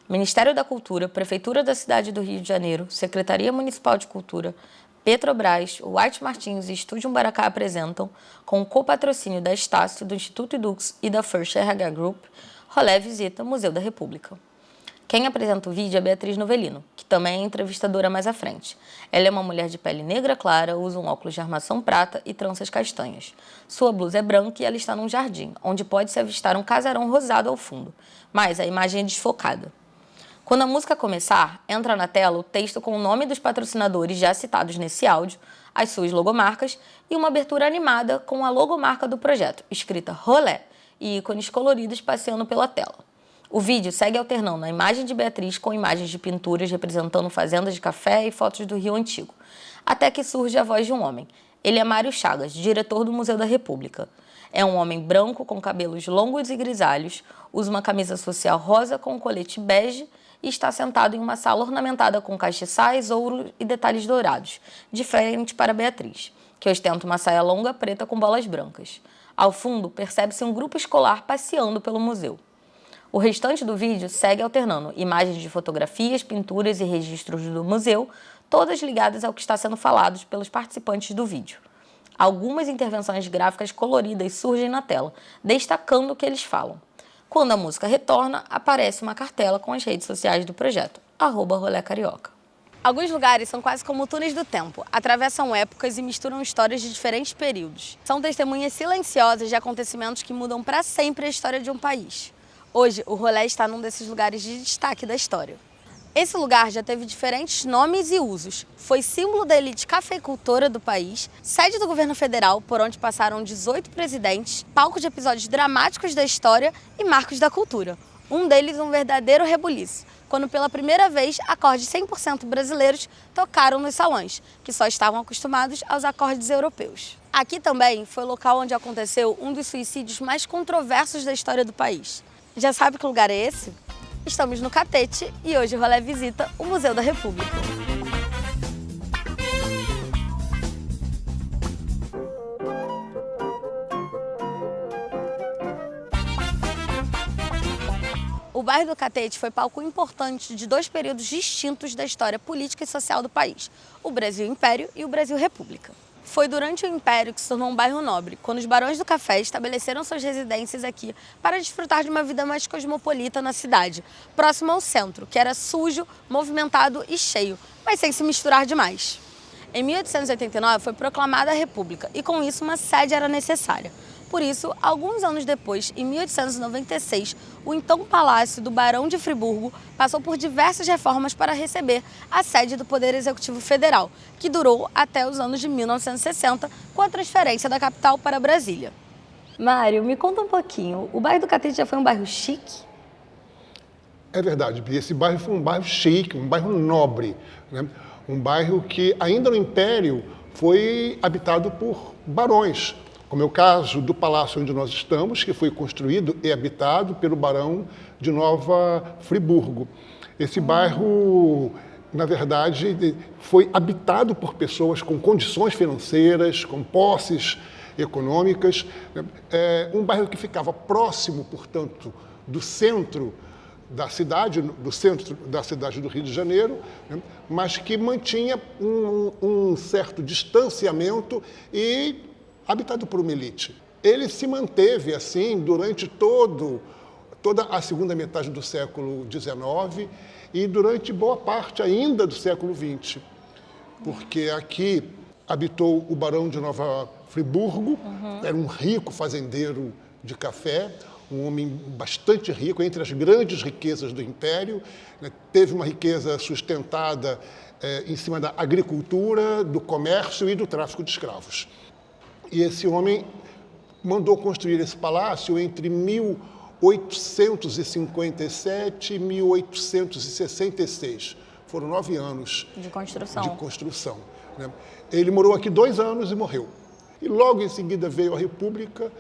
Ministério da Cultura, Prefeitura da cidade do Rio de Janeiro, Secretaria Municipal de Cultura, Petrobras, White Martins e Estúdio Umbaracá apresentam, com o copatrocínio da Estácio, do Instituto Edux e da First RH Group, Rolê Visita Museu da República. Quem apresenta o vídeo é Beatriz Novelino, que também é entrevistadora mais à frente. Ela é uma mulher de pele negra clara, usa um óculos de armação prata e tranças castanhas. Sua blusa é branca e ela está num jardim, onde pode-se avistar um casarão rosado ao fundo, mas a imagem é desfocada. Quando a música começar, entra na tela o texto com o nome dos patrocinadores já citados nesse áudio, as suas logomarcas e uma abertura animada com a logomarca do projeto, escrita Rolê, e ícones coloridos passeando pela tela. O vídeo segue alternando a imagem de Beatriz com imagens de pinturas representando fazendas de café e fotos do Rio Antigo, até que surge a voz de um homem. Ele é Mário Chagas, diretor do Museu da República. É um homem branco com cabelos longos e grisalhos, usa uma camisa social rosa com um colete bege e está sentado em uma sala ornamentada com castiçais, ouro e detalhes dourados, de frente para Beatriz, que ostenta uma saia longa preta com bolas brancas. Ao fundo, percebe-se um grupo escolar passeando pelo museu. O restante do vídeo segue alternando imagens de fotografias, pinturas e registros do museu, todas ligadas ao que está sendo falado pelos participantes do vídeo. Algumas intervenções gráficas coloridas surgem na tela, destacando o que eles falam. Quando a música retorna, aparece uma cartela com as redes sociais do projeto, @RoléCarioca. Alguns lugares são quase como túneis do tempo, atravessam épocas e misturam histórias de diferentes períodos. São testemunhas silenciosas de acontecimentos que mudam para sempre a história de um país. Hoje, o Rolê está num desses lugares de destaque da história. Esse lugar já teve diferentes nomes e usos. Foi símbolo da elite cafeicultora do país, sede do governo federal, por onde passaram 18 presidentes, palco de episódios dramáticos da história e marcos da cultura. Um deles um verdadeiro rebuliço, quando pela primeira vez acordes 100% brasileiros tocaram nos salões, que só estavam acostumados aos acordes europeus. Aqui também foi o local onde aconteceu um dos suicídios mais controversos da história do país. Já sabe que lugar é esse? Estamos no Catete e hoje o Rolê visita o Museu da República. O bairro do Catete foi palco importante de dois períodos distintos da história política e social do país, o Brasil Império e o Brasil República. Foi durante o Império que se tornou um bairro nobre, quando os barões do café estabeleceram suas residências aqui para desfrutar de uma vida mais cosmopolita na cidade, próximo ao centro, que era sujo, movimentado e cheio, mas sem se misturar demais. Em 1889 foi proclamada a República e com isso uma sede era necessária. Por isso, alguns anos depois, em 1896, o então Palácio do Barão de Friburgo passou por diversas reformas para receber a sede do Poder Executivo Federal, que durou até os anos de 1960, com a transferência da capital para Brasília. Mário, me conta um pouquinho, o bairro do Catete já foi um bairro chique? É verdade, Bia, esse bairro foi um bairro chique, um bairro nobre, né? Um bairro que ainda no Império foi habitado por barões, como é o caso do palácio onde nós estamos, que foi construído e habitado pelo Barão de Nova Friburgo. Esse bairro, na verdade, foi habitado por pessoas com condições financeiras, com posses econômicas. É um bairro que ficava próximo, portanto, do centro da cidade do Rio de Janeiro, né, mas que mantinha um certo distanciamento e habitado por uma elite. Ele se manteve assim durante toda a segunda metade do século XIX e durante boa parte ainda do século XX, porque aqui habitou o Barão de Nova Friburgo, era um rico fazendeiro de café, um homem bastante rico, entre as grandes riquezas do Império, né? Teve uma riqueza sustentada em cima da agricultura, do comércio e do tráfico de escravos. E esse homem mandou construir esse palácio entre 1857 e 1866. Foram 9 anos de construção. Né? Ele morou aqui 2 anos e morreu. E logo em seguida veio a República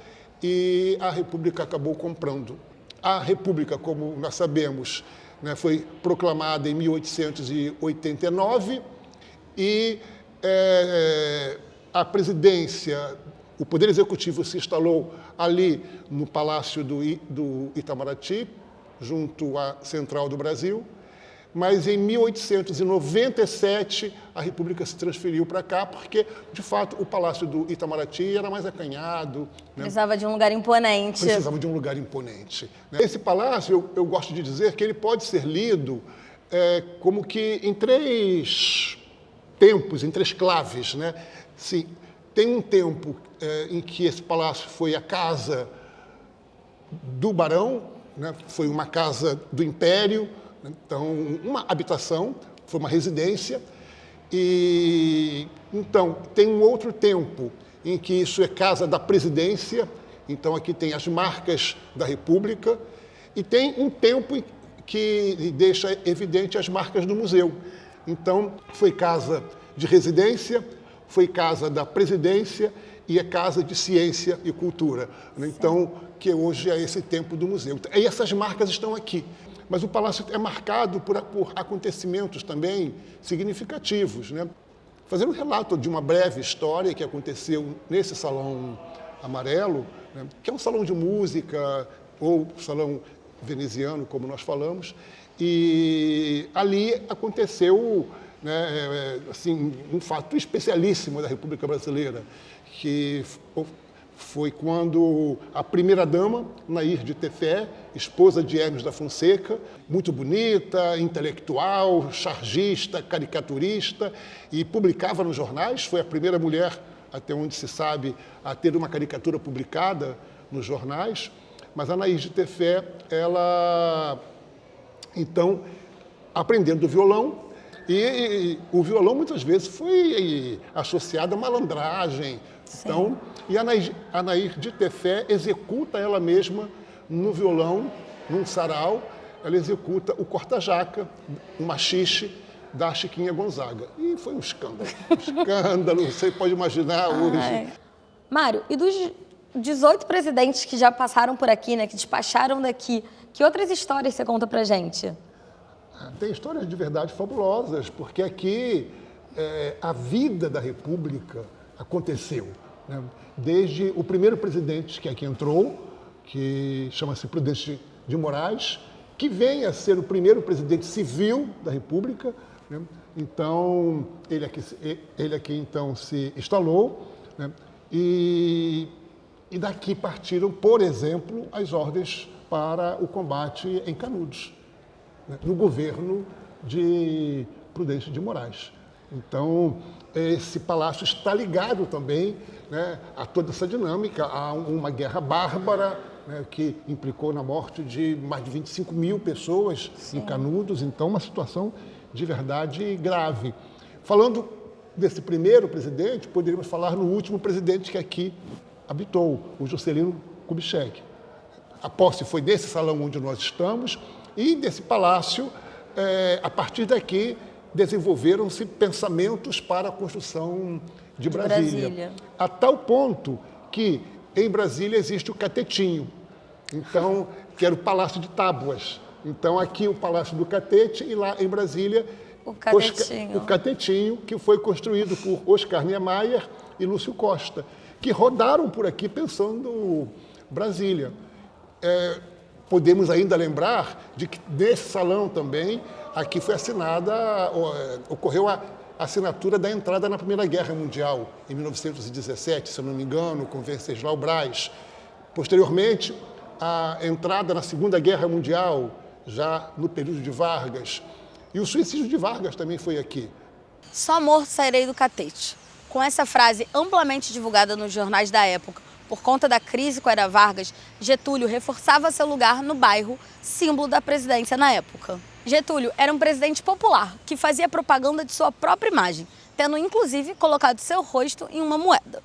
e a República acabou comprando. A República, como nós sabemos, né, foi proclamada em 1889 e a presidência, o Poder Executivo se instalou ali no Palácio do Itamaraty, junto à Central do Brasil, mas em 1897 a República se transferiu para cá, porque, de fato, o Palácio do Itamaraty era mais acanhado. Precisava de um lugar imponente. Precisava de um lugar imponente. Esse palácio, eu gosto de dizer que ele pode ser lido como que em três tempos, em três claves. Né? Sim, tem um tempo em que esse palácio foi a casa do barão, né? Foi uma casa do Império, então uma habitação, foi uma residência. E então tem um outro tempo em que isso é casa da presidência, então aqui tem as marcas da República, e tem um tempo que deixa evidente as marcas do museu. Então foi casa de residência, foi casa da presidência e é casa de ciência e cultura. Então, que hoje é esse tempo do museu. E essas marcas estão aqui. Mas o palácio é marcado por acontecimentos também significativos. Né? Fazendo um relato de uma breve história que aconteceu nesse Salão Amarelo, né? Que é um salão de música, ou salão veneziano, como nós falamos, e ali aconteceu, né, assim, um fato especialíssimo da República Brasileira, que foi quando a primeira-dama, Nair de Tefé, esposa de Hermes da Fonseca, muito bonita, intelectual, chargista, caricaturista, e publicava nos jornais, foi a primeira mulher, até onde se sabe, a ter uma caricatura publicada nos jornais, mas a Nair de Tefé, ela, então, aprendendo violão, e o violão muitas vezes foi associado à malandragem. Então, e a Nair de Tefé executa ela mesma no violão, num sarau, ela executa o corta-jaca, um machixe da Chiquinha Gonzaga. E foi um escândalo, você pode imaginar hoje. Mário, e dos 18 presidentes que já passaram por aqui, né, que despacharam daqui, que outras histórias você conta pra gente? Tem histórias de verdade fabulosas, porque aqui a vida da República aconteceu. Né? Desde o primeiro presidente que aqui entrou, que chama-se Prudente de Moraes, que vem a ser o primeiro presidente civil da República. Né? Então, ele aqui então se instalou, né? E daqui partiram, por exemplo, as ordens para o combate em Canudos, né? No governo de Prudente de Moraes. Então, esse palácio está ligado também, né, a toda essa dinâmica, a uma guerra bárbara, né, que implicou na morte de mais de 25 mil pessoas em Canudos. Então, uma situação de verdade grave. Falando desse primeiro presidente, poderíamos falar no último presidente que aqui habitou, o Juscelino Kubitschek. A posse foi nesse salão onde nós estamos e desse palácio, a partir daqui, desenvolveram-se pensamentos para a construção de Brasília. A tal ponto que em Brasília existe o Catetinho, então, que era o Palácio de Tábuas. Então, aqui o Palácio do Catete e lá em Brasília o Catetinho, que foi construído por Oscar Niemeyer e Lúcio Costa, que rodaram por aqui pensando Brasília. Podemos ainda lembrar de que nesse salão também, aqui foi ocorreu a assinatura da entrada na Primeira Guerra Mundial, em 1917, se eu não me engano, com Venceslau Braz. Posteriormente, a entrada na Segunda Guerra Mundial, já no período de Vargas. E o suicídio de Vargas também foi aqui. Só morto sairei do catete. Com essa frase amplamente divulgada nos jornais da época, por conta da crise com a era Vargas, Getúlio reforçava seu lugar no bairro, símbolo da presidência na época. Getúlio era um presidente popular que fazia propaganda de sua própria imagem, tendo inclusive colocado seu rosto em uma moeda.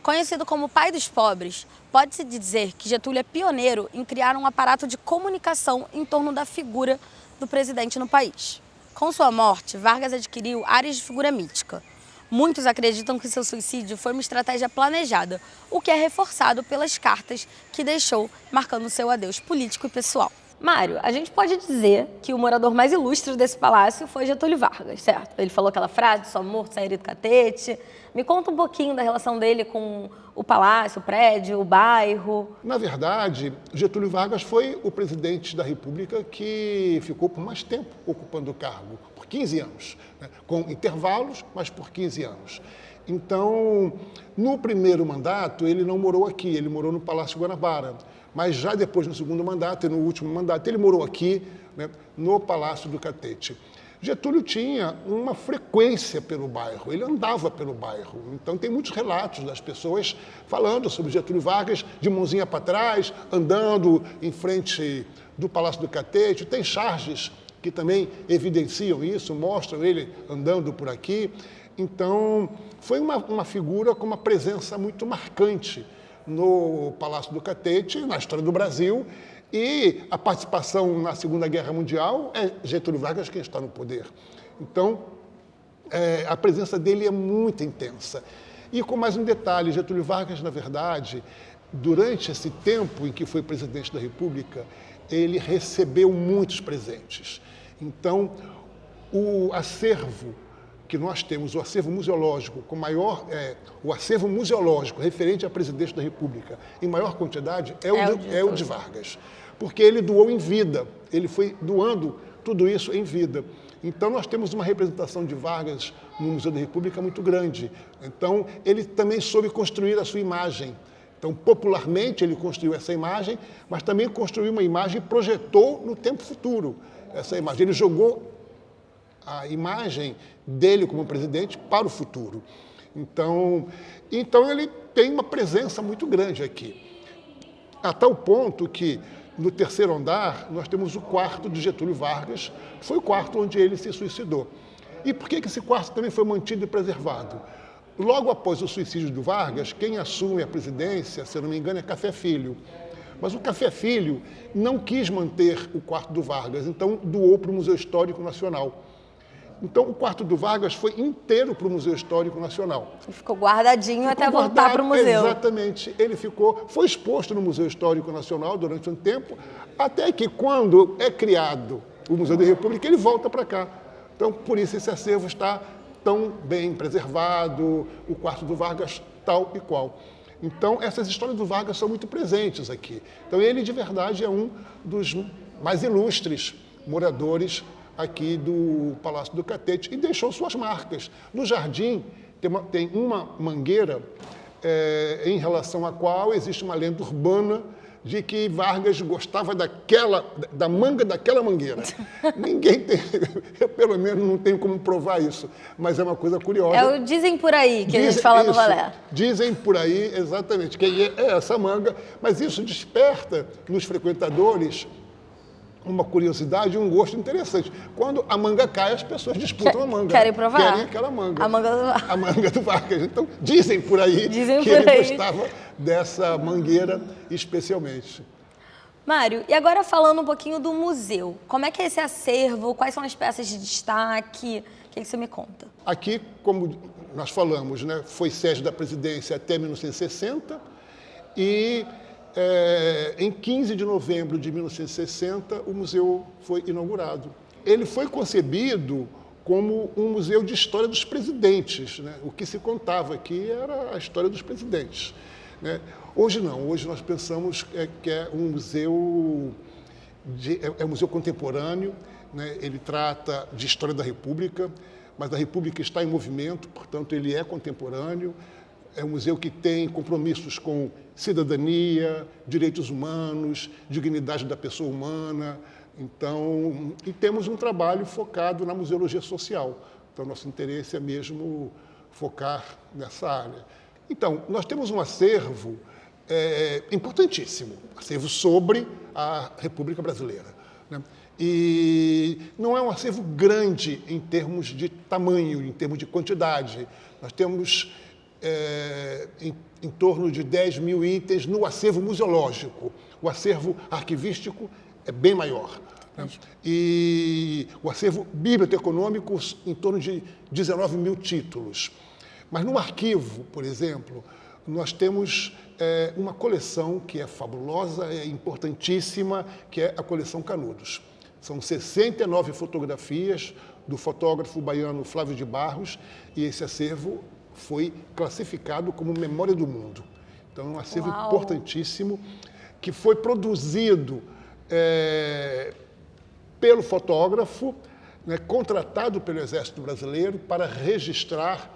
Conhecido como pai dos pobres, pode-se dizer que Getúlio é pioneiro em criar um aparato de comunicação em torno da figura do presidente no país. Com sua morte, Vargas adquiriu áreas de figura mítica. Muitos acreditam que seu suicídio foi uma estratégia planejada, o que é reforçado pelas cartas que deixou, marcando seu adeus político e pessoal. Mário, a gente pode dizer que o morador mais ilustre desse palácio foi Getúlio Vargas, certo? Ele falou aquela frase, só morto sairia do catete. Me conta um pouquinho da relação dele com o palácio, o prédio, o bairro. Na verdade, Getúlio Vargas foi o presidente da República que ficou por mais tempo ocupando o cargo, por 15 anos, né? Com intervalos, mas por 15 anos. Então, no primeiro mandato, ele não morou aqui, ele morou no Palácio Guanabara. Mas já depois, no segundo mandato e no último mandato, ele morou aqui, né, no Palácio do Catete. Getúlio tinha uma frequência pelo bairro, ele andava pelo bairro. Então, tem muitos relatos das pessoas falando sobre Getúlio Vargas, de mãozinha para trás, andando em frente do Palácio do Catete. Tem charges que também evidenciam isso, mostram ele andando por aqui. Então, foi uma figura com uma presença muito marcante no Palácio do Catete, na história do Brasil, e a participação na Segunda Guerra Mundial é Getúlio Vargas quem está no poder. Então, a presença dele é muito intensa. E com mais um detalhe, Getúlio Vargas, na verdade, durante esse tempo em que foi presidente da República, ele recebeu muitos presentes. Então, o acervo que nós temos, o acervo museológico com maior, o acervo museológico referente a presidente da República em maior quantidade é o de Vargas, porque ele doou em vida, ele foi doando tudo isso em vida. Então nós temos uma representação de Vargas no Museu da República muito grande. Então ele também soube construir a sua imagem. Então popularmente ele construiu essa imagem, mas também construiu uma imagem e projetou no tempo futuro essa imagem. Ele jogou a imagem dele como presidente para o futuro. Então ele tem uma presença muito grande aqui. A tal ponto que, no terceiro andar, nós temos o quarto de Getúlio Vargas, que foi o quarto onde ele se suicidou. E por que esse quarto também foi mantido e preservado? Logo após o suicídio do Vargas, quem assume a presidência, se eu não me engano, é Café Filho. Mas o Café Filho não quis manter o quarto do Vargas, então doou para o Museu Histórico Nacional. Então, o quarto do Vargas foi inteiro para o Museu Histórico Nacional. E ficou guardadinho até voltar para o museu. Exatamente. Ele foi exposto no Museu Histórico Nacional durante um tempo, até que, quando é criado o Museu da República, ele volta para cá. Então, por isso, esse acervo está tão bem preservado, o quarto do Vargas tal e qual. Então, essas histórias do Vargas são muito presentes aqui. Então, ele, de verdade, é um dos mais ilustres moradores aqui do Palácio do Catete e deixou suas marcas. No jardim tem uma mangueira em relação à qual existe uma lenda urbana de que Vargas gostava da manga daquela mangueira. Ninguém tem, eu pelo menos não tenho como provar isso, mas é uma coisa curiosa. É o dizem por aí que a gente fala no balé. Dizem por aí, exatamente, que é essa manga, mas isso desperta nos frequentadores uma curiosidade e um gosto interessante. Quando a manga cai, as pessoas disputam a manga. Querem provar? Querem aquela manga. A manga do Vargas. Então, dizem por aí que ele gostava dessa mangueira especialmente. Mário, e agora falando um pouquinho do museu. Como é que é esse acervo? Quais são as peças de destaque? O que você me conta? Aqui, como nós falamos, né, foi sede da presidência até 1960 e em 15 de novembro de 1960, o museu foi inaugurado. Ele foi concebido como um museu de história dos presidentes, né? O que se contava aqui era a história dos presidentes, né? Hoje não, hoje nós pensamos que é um museu, um museu contemporâneo, né? Ele trata de história da República, mas a República está em movimento, portanto ele é contemporâneo. É um museu que tem compromissos com cidadania, direitos humanos, dignidade da pessoa humana. Então, e temos um trabalho focado na museologia social. Então, nosso interesse é mesmo focar nessa área. Então, nós temos um acervo importantíssimo, acervo sobre a República Brasileira, né? E não é um acervo grande em termos de tamanho, em termos de quantidade. Nós temos em torno de 10 mil itens no acervo museológico. O acervo arquivístico é bem maior, né? E o acervo biblioteconômico em torno de 19 mil títulos. Mas no arquivo, por exemplo, nós temos uma coleção que é fabulosa, é importantíssima, que é a coleção Canudos. São 69 fotografias do fotógrafo baiano Flávio de Barros, e esse acervo foi classificado como Memória do Mundo. Então, é um acervo importantíssimo, que foi produzido pelo fotógrafo, né, contratado pelo Exército Brasileiro para registrar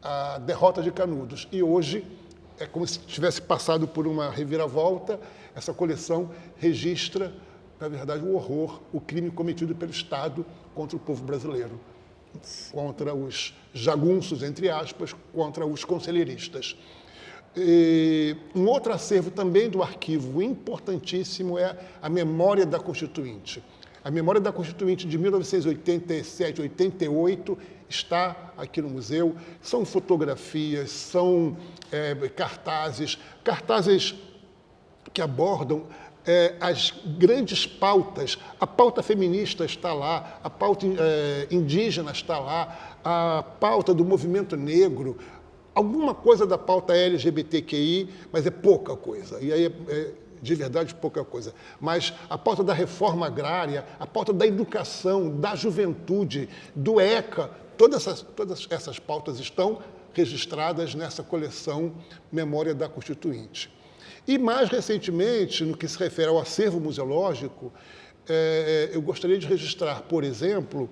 a derrota de Canudos. E hoje, é como se tivesse passado por uma reviravolta, essa coleção registra, na verdade, o horror, o crime cometido pelo Estado contra o povo brasileiro, contra os jagunços, entre aspas, contra os conselheiristas. E um outro acervo também do arquivo importantíssimo é a Memória da Constituinte. A Memória da Constituinte de 1987, 88 está aqui no museu. São fotografias, são cartazes que abordam as grandes pautas. A pauta feminista está lá, a pauta indígena está lá, a pauta do movimento negro, alguma coisa da pauta LGBTQI, mas é pouca coisa. E aí de verdade, pouca coisa. Mas a pauta da reforma agrária, a pauta da educação, da juventude, do ECA, todas essas pautas estão registradas nessa coleção Memória da Constituinte. E, mais recentemente, no que se refere ao acervo museológico, eu gostaria de registrar, por exemplo,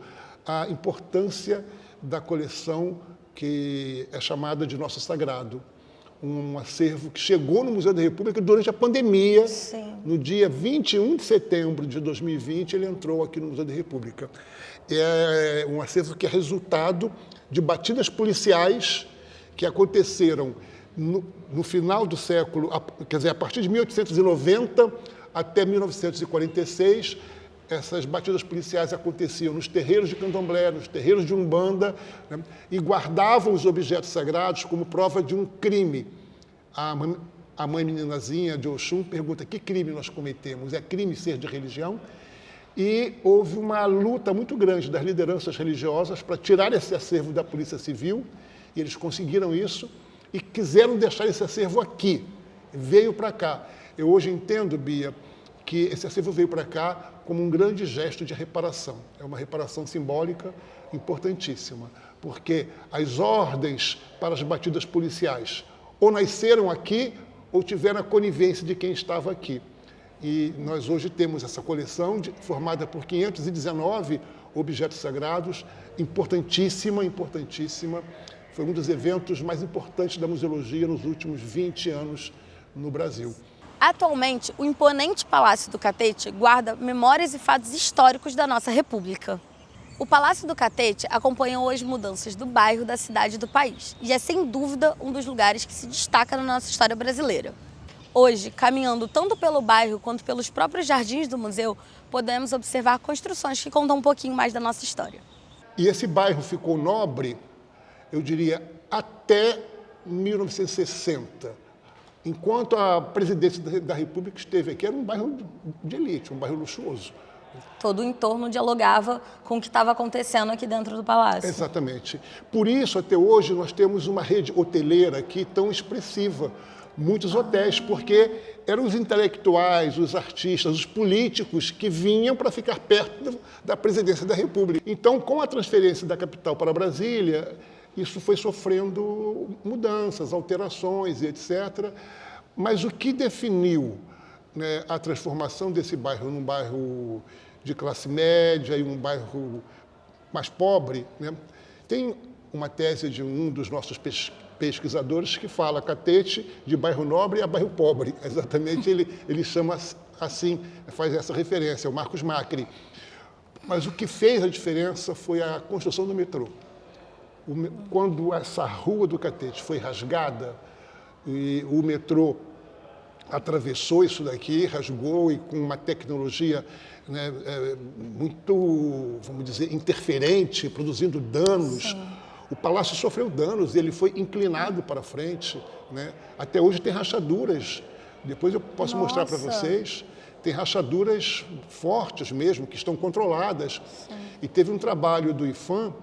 a importância da coleção que é chamada de Nosso Sagrado, um acervo que chegou no Museu da República durante a pandemia. Sim. No dia 21 de setembro de 2020, ele entrou aqui no Museu da República. É um acervo que é resultado de batidas policiais que aconteceram no final do século, quer dizer, a partir de 1890 até 1946, essas batidas policiais aconteciam nos terreiros de candomblé, nos terreiros de umbanda, né, e guardavam os objetos sagrados como prova de um crime. A mãe meninazinha de Oxum pergunta: que crime nós cometemos? É crime ser de religião? E houve uma luta muito grande das lideranças religiosas para tirar esse acervo da Polícia Civil, e eles conseguiram isso e quiseram deixar esse acervo aqui. Veio para cá. Eu hoje entendo, Bia, que esse acervo veio para cá como um grande gesto de reparação. É uma reparação simbólica importantíssima, porque as ordens para as batidas policiais ou nasceram aqui ou tiveram a conivência de quem estava aqui. E nós hoje temos essa coleção formada por 519 objetos sagrados, importantíssima, importantíssima. Foi um dos eventos mais importantes da museologia nos últimos 20 anos no Brasil. Atualmente, o imponente Palácio do Catete guarda memórias e fatos históricos da nossa República. O Palácio do Catete acompanhou as mudanças do bairro, da cidade e do país, e é sem dúvida um dos lugares que se destaca na nossa história brasileira. Hoje, caminhando tanto pelo bairro quanto pelos próprios jardins do museu, podemos observar construções que contam um pouquinho mais da nossa história. E esse bairro ficou nobre, eu diria, até 1960. Enquanto a presidência da República esteve aqui, era um bairro de elite, um bairro luxuoso. Todo o entorno dialogava com o que estava acontecendo aqui dentro do palácio. Exatamente. Por isso, até hoje, nós temos uma rede hoteleira aqui tão expressiva. Muitos hotéis, porque eram os intelectuais, os artistas, os políticos que vinham para ficar perto da presidência da República. Então, com a transferência da capital para Brasília, isso foi sofrendo mudanças, alterações e etc. Mas o que definiu, né, a transformação desse bairro num bairro de classe média e um bairro mais pobre, né, tem uma tese de um dos nossos pesquisadores que fala Catete de bairro nobre a bairro pobre. Exatamente, ele chama assim, faz essa referência, o Marcos Macri. Mas o que fez a diferença foi a construção do metrô. Quando essa rua do Catete foi rasgada e o metrô atravessou isso daqui, rasgou, e com uma tecnologia, né, muito, vamos dizer, interferente, produzindo danos. Sim. O palácio sofreu danos, ele foi inclinado para frente, né? Até hoje tem rachaduras. Depois eu posso mostrar para vocês. Tem rachaduras fortes mesmo, que estão controladas. Sim. E teve um trabalho do IPHAN,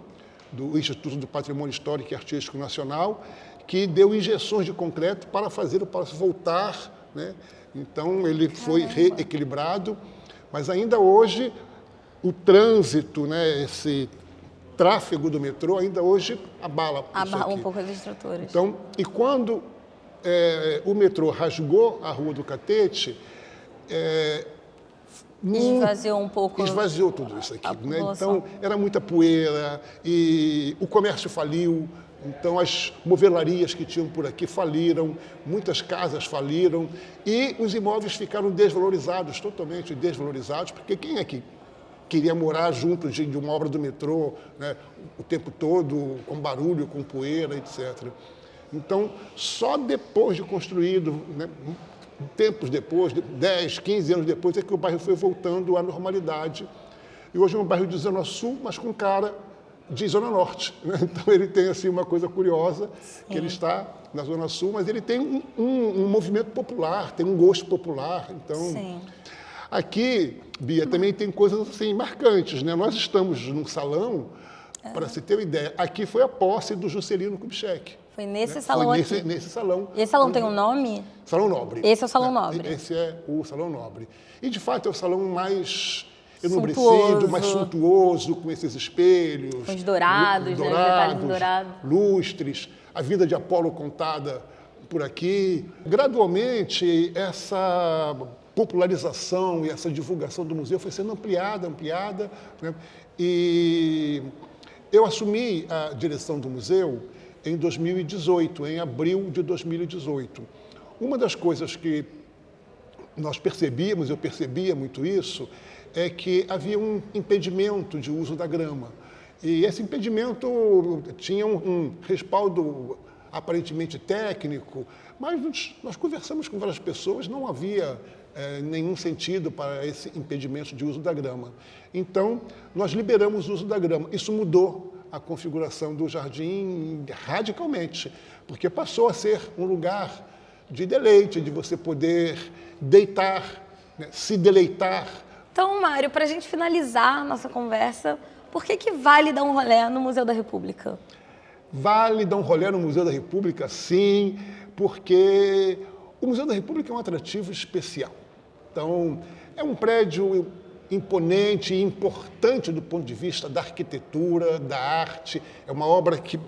do Instituto do Patrimônio Histórico e Artístico Nacional, que deu injeções de concreto para fazer o palácio voltar, né? Então, ele foi reequilibrado, mas ainda hoje o trânsito, né, esse tráfego do metrô, ainda hoje abala isso Abala aqui. um pouco as estruturas. Então, e quando o metrô rasgou a Rua do Catete, Esvaziou um pouco. esvaziou tudo isso aqui, né? população. Então, era muita poeira e o comércio faliu. Então, as movelarias que tinham por aqui faliram, muitas casas faliram e os imóveis ficaram desvalorizados, totalmente desvalorizados, porque quem é que queria morar junto de uma obra do metrô, né, o tempo todo, com barulho, com poeira, etc. Então, só depois de construído, né, tempos depois, 10, 15 anos depois, é que o bairro foi voltando à normalidade. E hoje é um bairro de Zona Sul, mas com cara de Zona Norte, né? Então ele tem assim uma coisa curiosa, que ele está na Zona Sul, mas ele tem um movimento popular, tem um gosto popular. Então, Sim. aqui, Bia, também tem coisas assim marcantes, né? Nós estamos num salão, para se ter uma ideia, aqui foi a posse do Juscelino Kubitschek. Foi nesse Né? salão Foi aqui. nesse salão. E esse salão tem um nome? Salão Nobre. Esse é o Salão né? Nobre. Esse é o Salão Nobre. E, de fato, é o salão mais Suntuoso. enobrecido, mais suntuoso, com esses espelhos. Com os dourados, né? Os detalhes dourados. Lustres, a vida de Apolo contada por aqui. Gradualmente, essa popularização e essa divulgação do museu foi sendo ampliada, né? E eu assumi a direção do museu em 2018, em abril de 2018. Uma das coisas que nós percebíamos, eu percebia muito isso, é que havia um impedimento de uso da grama. E esse impedimento tinha um respaldo aparentemente técnico, mas nós conversamos com várias pessoas, não havia nenhum sentido para esse impedimento de uso da grama. Então, nós liberamos o uso da grama. Isso mudou a configuração do jardim radicalmente, porque passou a ser um lugar de deleite, de você poder deitar, né, se deleitar. Então, Mário, para a gente finalizar nossa conversa, por que vale dar um rolê no Museu da República? Vale dar um rolê no Museu da República, sim, porque o Museu da República é um atrativo especial. Então, é um prédio imponente e importante do ponto de vista da arquitetura, da arte. É uma obra que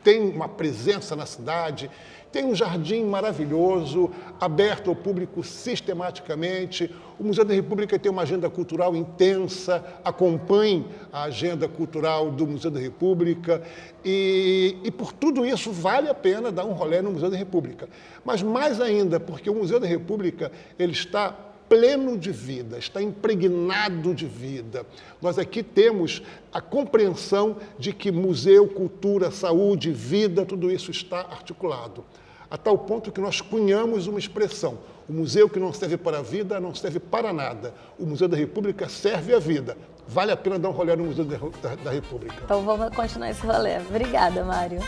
tem uma presença na cidade, tem um jardim maravilhoso, aberto ao público sistematicamente. O Museu da República tem uma agenda cultural intensa, acompanhe a agenda cultural do Museu da República e por tudo isso vale a pena dar um rolê no Museu da República. Mas mais ainda, porque o Museu da República ele está pleno de vida, está impregnado de vida. Nós aqui temos a compreensão de que museu, cultura, saúde, vida, tudo isso está articulado. A tal ponto que nós cunhamos uma expressão: o museu que não serve para a vida não serve para nada. O Museu da República serve à vida. Vale a pena dar um rolê no Museu da República. Então vamos continuar esse rolê. Obrigada, Mário.